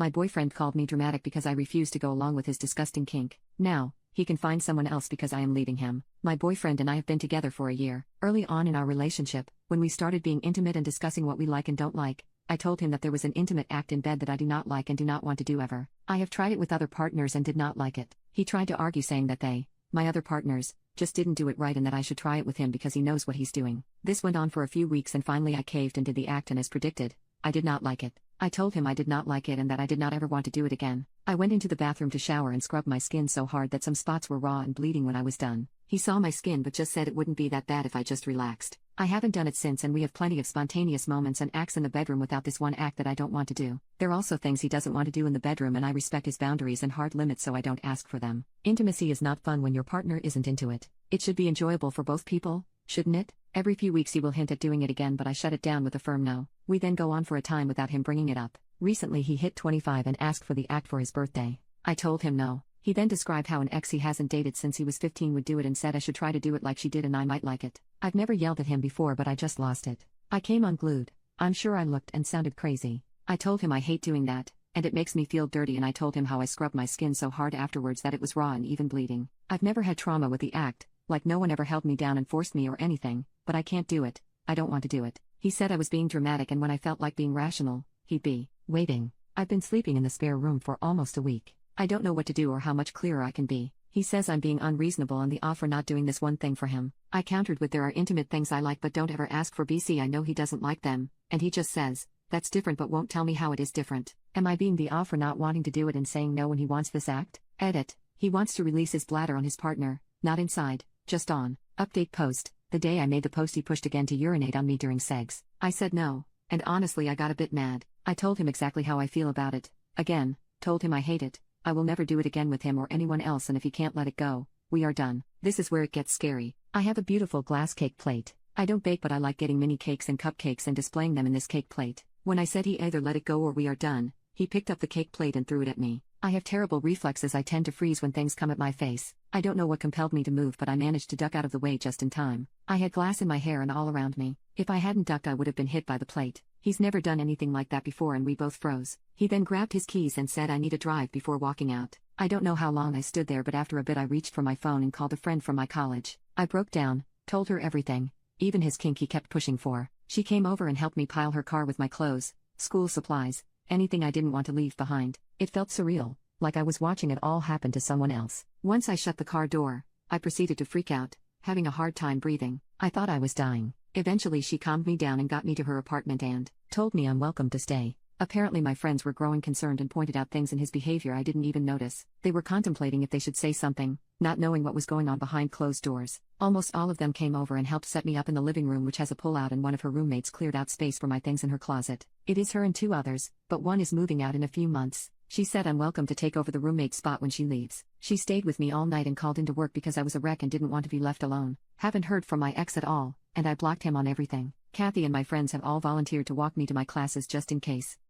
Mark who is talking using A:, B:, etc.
A: My boyfriend called me dramatic because I refused to go along with his disgusting kink. Now, he can find someone else because I am leaving him. My boyfriend and I have been together for a year. Early on in our relationship, when we started being intimate and discussing what we like and don't like, I told him that there was an intimate act in bed that I do not like and do not want to do ever. I have tried it with other partners and did not like it. He tried to argue saying that they, my other partners, just didn't do it right and that I should try it with him because he knows what he's doing. This went on for a few weeks and finally I caved and did the act, and as predicted, I did not like it. I told him I did not like it and that I did not ever want to do it again. I went into the bathroom to shower and scrubbed my skin so hard that some spots were raw and bleeding when I was done. He saw my skin but just said it wouldn't be that bad if I just relaxed. I haven't done it since, and we have plenty of spontaneous moments and acts in the bedroom without this one act that I don't want to do. There are also things he doesn't want to do in the bedroom, and I respect his boundaries and hard limits, so I don't ask for them. Intimacy is not fun when your partner isn't into it. It should be enjoyable for both people, shouldn't it? Every few weeks he will hint at doing it again, but I shut it down with a firm no. We then go on for a time without him bringing it up. Recently he hit 25 and asked for the act for his birthday. I told him no. He then described how an ex he hasn't dated since he was 15 would do it and said I should try to do it like she did and I might like it. I've never yelled at him before, but I just lost it. I came unglued. I'm sure I looked and sounded crazy. I told him I hate doing that, and it makes me feel dirty, and I told him how I scrubbed my skin so hard afterwards that it was raw and even bleeding. I've never had trauma with the act, like no one ever held me down and forced me or anything, but I can't do it. I don't want to do it. He said I was being dramatic, and when I felt like being rational, he'd be waiting. I've been sleeping in the spare room for almost a week. I don't know what to do or how much clearer I can be. He says I'm being unreasonable on the off for not doing this one thing for him. I countered with there are intimate things I like but don't ever ask for. I know he doesn't like them, and he just says, that's different, but won't tell me how it is different. Am I being the off for not wanting to do it and saying no when he wants this act? Edit. He wants to release his bladder on his partner, not inside, just on. Update post. The day I made the post he pushed again to urinate on me during sex. I said no, and honestly I got a bit mad. I told him exactly how I feel about it. Again, told him I hate it. I will never do it again with him or anyone else, and if he can't let it go, we are done. This is where it gets scary. I have a beautiful glass cake plate. I don't bake, but I like getting mini cakes and cupcakes and displaying them in this cake plate. When I said he either let it go or we are done, he picked up the cake plate and threw it at me. I have terrible reflexes. I tend to freeze when things come at my face. I don't know what compelled me to move, but I managed to duck out of the way just in time. I had glass in my hair and all around me. If I hadn't ducked, I would have been hit by the plate. He's never done anything like that before, and we both froze. He then grabbed his keys and said I need a drive before walking out. I don't know how long I stood there, but after a bit I reached for my phone and called a friend from my college. I broke down, told her everything, even his kink he kept pushing for. She came over and helped me pile her car with my clothes, school supplies, anything I didn't want to leave behind. It felt surreal, like I was watching it all happen to someone else. Once I shut the car door, I proceeded to freak out, having a hard time breathing. I thought I was dying. Eventually she calmed me down and got me to her apartment and told me I'm welcome to stay. Apparently my friends were growing concerned and pointed out things in his behavior I didn't even notice. They were contemplating if they should say something, not knowing what was going on behind closed doors. Almost all of them came over and helped set me up in the living room, which has a pull-out, and one of her roommates cleared out space for my things in her closet. It is her and two others, but one is moving out in a few months. She said I'm welcome to take over the roommate spot when she leaves. She stayed with me all night and called into work because I was a wreck and didn't want to be left alone. Haven't heard from my ex at all, and I blocked him on everything. Kathy and my friends have all volunteered to walk me to my classes just in case.